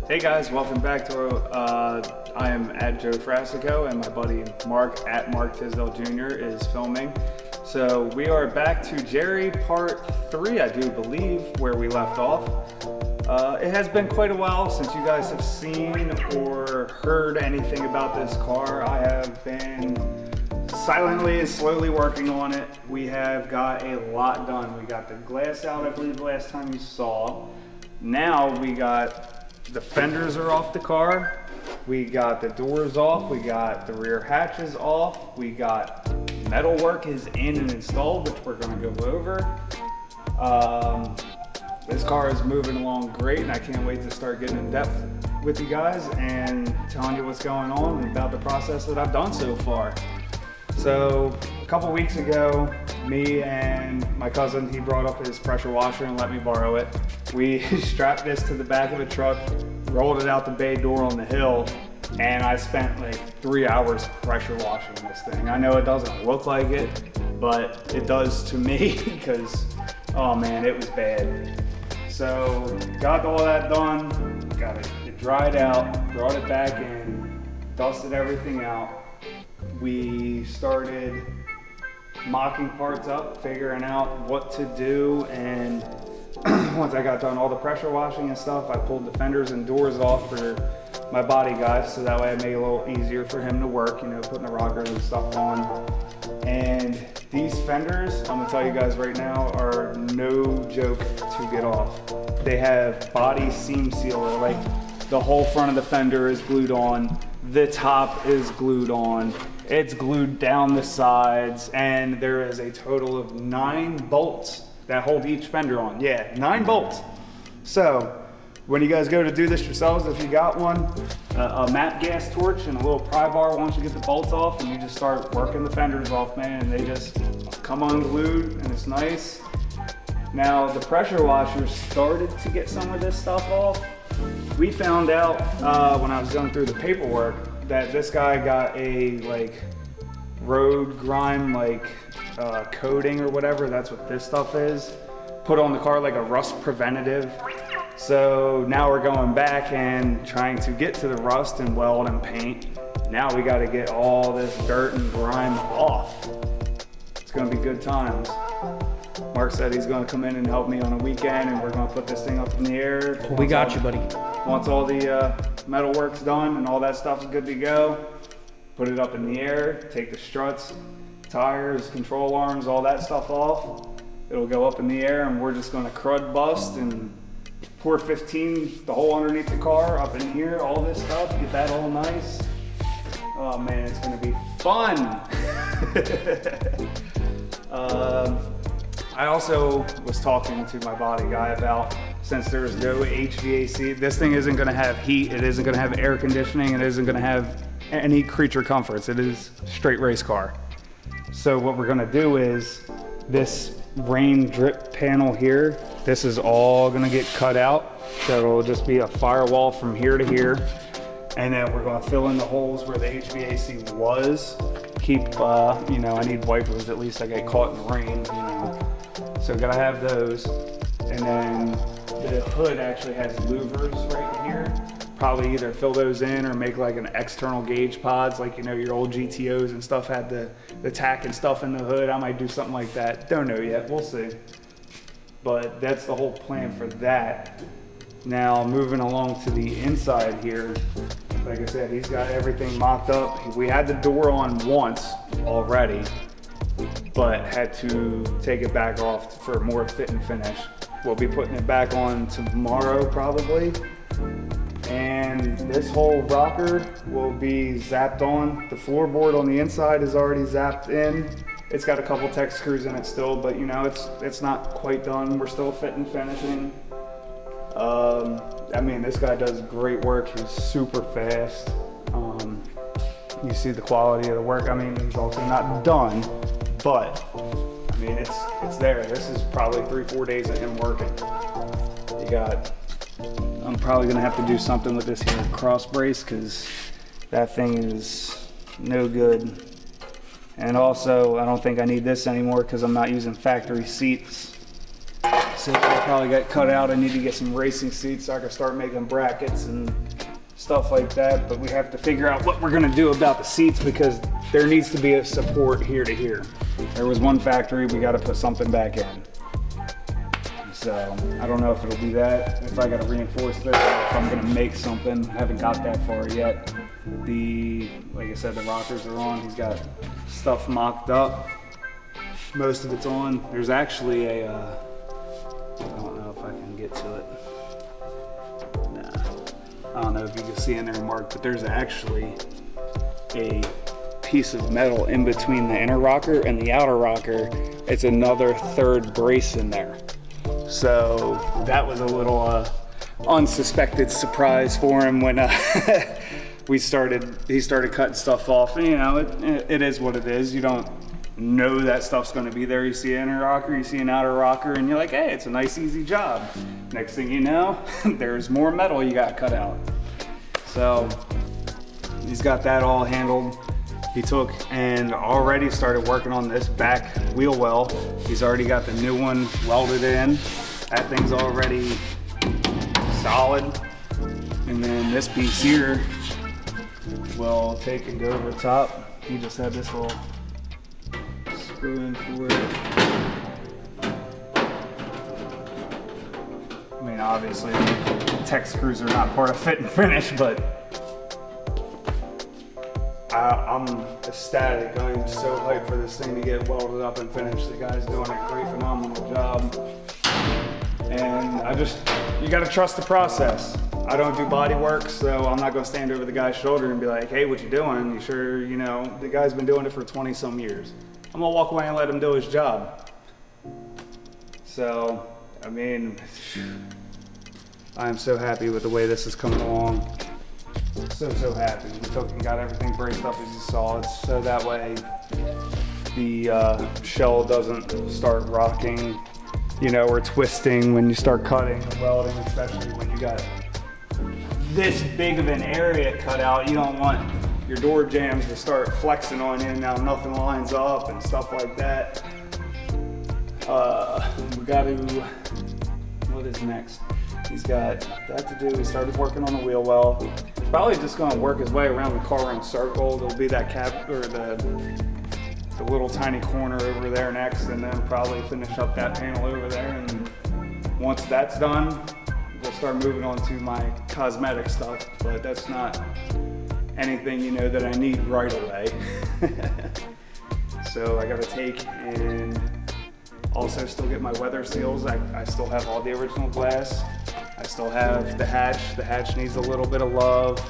Hey guys, welcome back to I am at Joe Frasico and my buddy Mark at Mark Tisdale Jr. is filming. So we are back to Jerry part 3, I do believe, where we left off. It has been quite a while since you guys have seen or heard anything about this car. I have been silently and slowly working on it. We have got a lot done. We got the glass out, I believe, last time you saw. Now we got the fenders are off the car. We got the doors off. We got the rear hatches off. We got metal work is in and installed, which we're going to go over. This car is moving along great, and I can't wait to start getting in depth with you guys and telling you what's going on and about the process that I've done so far. So a couple weeks ago, me and my cousin, he brought up his pressure washer and let me borrow it. We strapped this to the back of a truck, rolled it out the bay door on the hill, and I spent like 3 hours pressure washing this thing. I know it doesn't look like it, but it does to me because, oh man, it was bad. So got all that done, got it dried out, brought it back in, dusted everything out. We started mocking parts up, figuring out what to do, and once I got done all the pressure washing and stuff, I pulled the fenders and doors off for my body guy, so that way it made it a little easier for him to work, you know, putting the rockers and stuff on. And these fenders, I'm gonna tell you guys right now, are no joke to get off. They have body seam sealer, like the whole front of the fender is glued on, the top is glued on, it's glued down the sides, and there is a total of 9 bolts that hold each fender on. Yeah, 9 bolts. So when you guys go to do this yourselves, if you got one, a MAP gas torch and a little pry bar, once you get the bolts off, and you just start working the fenders off, man, and they just come unglued, and it's nice. Now the pressure washer started to get some of this stuff off. We found out when I was going through the paperwork that this guy got a like road grime coating or whatever, that's what this stuff is, put on the car like a rust preventative. So now we're going back and trying to get to the rust and weld and paint. Now we got to get all this dirt and grime off. It's going to be good times. Mark said he's going to come in and help me on a weekend, and we're going to put this thing up in the air. We got you, buddy. Once all the metal work's done and all that stuff is good to go, put it up in the air, take the struts, tires, control arms, all that stuff off. It'll go up in the air, and we're just going to crud bust and pour 15 the hole underneath the car, up in here, all this stuff, get that all nice. Oh man, it's going to be fun. I also was talking to my body guy about, since there's no HVAC, this thing isn't going to have heat, it isn't going to have air conditioning, it isn't going to have any creature comforts. It is straight race car. So what we're going to do is this rain drip panel here, this is all going to get cut out. So it'll just be a firewall from here to here. And then we're going to fill in the holes where the HVAC was. Keep, you know, I need wipers, at least I get caught in the rain, you know. So gotta have those. And then the hood actually has louvers right here. Probably either fill those in or make like an external gauge pods, like, you know, your old GTOs and stuff had the tack and stuff in the hood. I might do something like that. Don't know yet, we'll see. But that's the whole plan for that. Now moving along to the inside here, like I said, he's got everything mocked up. We had the door on once already, but had to take it back off for more fit and finish. We'll be putting it back on tomorrow probably. And this whole rocker will be zapped on. The floorboard on the inside is already zapped in. It's got a couple tech screws in it still, but you know, it's not quite done. We're still fit and finishing. I mean, this guy does great work. He's super fast. You see the quality of the work. I mean, he's also not done, but I mean, it's there. This is probably 3-4 days of him working. I'm probably gonna have to do something with this here cross brace, because that thing is no good. And also, I don't think I need this anymore because I'm not using factory seats. see, I probably got cut out. I need to get some racing seats so I can start making brackets and stuff like that. But we have to figure out what we're gonna do about the seats because there needs to be a support here to here. There was one factory, we gotta put something back in. So I don't know if it'll be that, if I gotta reinforce this, or if I'm gonna make something. I haven't got that far yet. Like I said, the rockers are on. He's got stuff mocked up. Most of it's on. There's actually a, I don't know if I can get to it. Nah, I don't know if you can see in there marked, but there's actually a piece of metal in between the inner rocker and the outer rocker. It's another third brace in there. So that was a little unsuspected surprise for him when he started cutting stuff off. You know, it is what it is. You don't know that stuff's going to be there. You see an inner rocker, you see an outer rocker, and you're like, hey, it's a nice, easy job. Next thing you know, there's more metal you got cut out. So he's got that all handled. He took and already started working on this back wheel well. He's already got the new one welded in. That thing's already solid. And then this piece here will take and go over the top. He just had this little screw in for it. I mean, obviously, tech screws are not part of fit and finish, but I'm ecstatic. I'm so hyped for this thing to get welded up and finished. The guy's doing a great, phenomenal job. And you gotta trust the process. I don't do body work, so I'm not gonna stand over the guy's shoulder and be like, hey, what you doing? You sure, you know, the guy's been doing it for 20 some years. I'm gonna walk away and let him do his job. So, I mean, I'm so happy with the way this is coming along. So happy. We took and got everything braced up as you saw. It's so that way the shell doesn't start rocking, you know, or twisting when you start cutting and welding, especially when you got this big of an area cut out. You don't want your door jambs to start flexing on you and now nothing lines up and stuff like that. We got to, what is next? He's got that to do. He started working on the wheel well. He's probably just going to work his way around the car in a circle. There'll be that cap or the little tiny corner over there next, and then probably finish up that panel over there. And once that's done, we'll start moving on to my cosmetic stuff. But that's not anything, you know, that I need right away. So I got to take and also still get my weather seals. I still have all the original glass. I still have the hatch. The hatch needs a little bit of love.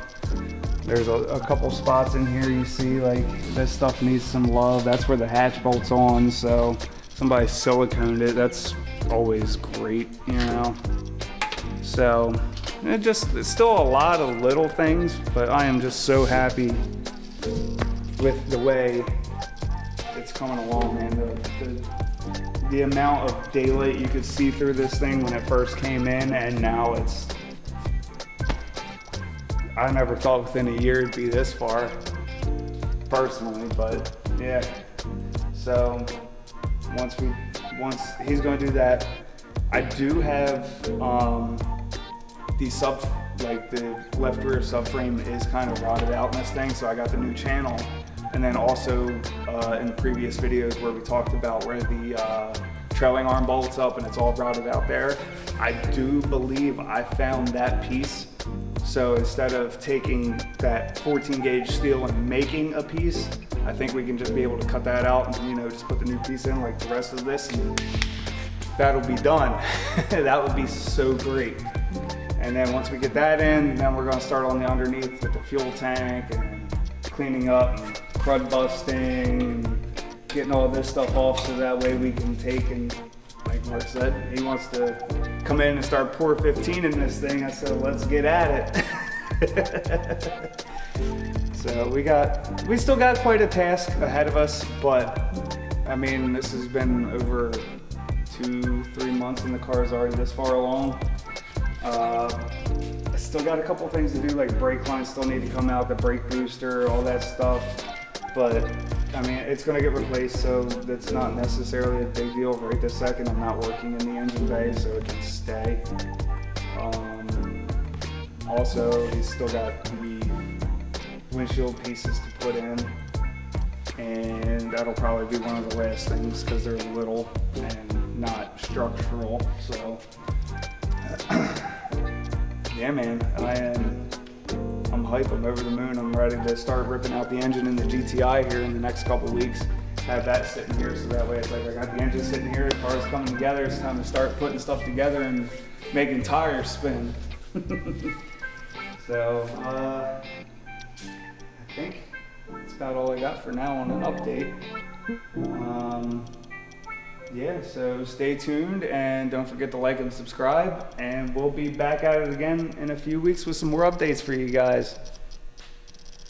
There's a couple spots in here you see, like this stuff needs some love. That's where the hatch bolts on, so somebody siliconed it. That's always great, you know. So it's still a lot of little things, but I am just so happy with the way it's coming along, man. The amount of daylight you could see through this thing when it first came in, and now it's, I never thought within a year it'd be this far, personally, but yeah. So once he's gonna do that, I do have the left rear subframe is kind of rotted out in this thing, so I got the new channel. And then also in the previous videos where we talked about where the trailing arm bolts up and it's all rotted out there, I do believe I found that piece. So instead of taking that 14 gauge steel and making a piece, I think we can just be able to cut that out and, you know, just put the new piece in like the rest of this, and that'll be done. That would be so great. And then once we get that in, then we're gonna start on the underneath with the fuel tank and cleaning up and crud busting and getting all this stuff off, so that way we can take and, like Mark said, he wants to come in and start pour 15 in this thing. I said, let's get at it. So we still got quite a task ahead of us, but I mean, this has been over 2-3 months and the car's already this far along. I still got a couple things to do, like brake lines still need to come out, the brake booster, all that stuff. But I mean, it's gonna get replaced, so that's not necessarily a big deal right this second. I'm not working in the engine bay, so it can stay. Also, he's still got the windshield pieces to put in, and that'll probably be one of the last things because they're little and not structural. So, yeah, man, I'm hype. I'm over the moon. I'm ready to start ripping out the engine in the GTI here in the next couple weeks. Have that sitting here, so that way it's like I got the engine sitting here, the car's coming together. It's time to start putting stuff together and making tires spin. So, I think that's about all I got for now on an update. Yeah, so stay tuned and don't forget to like and subscribe, and we'll be back at it again in a few weeks with some more updates for you guys.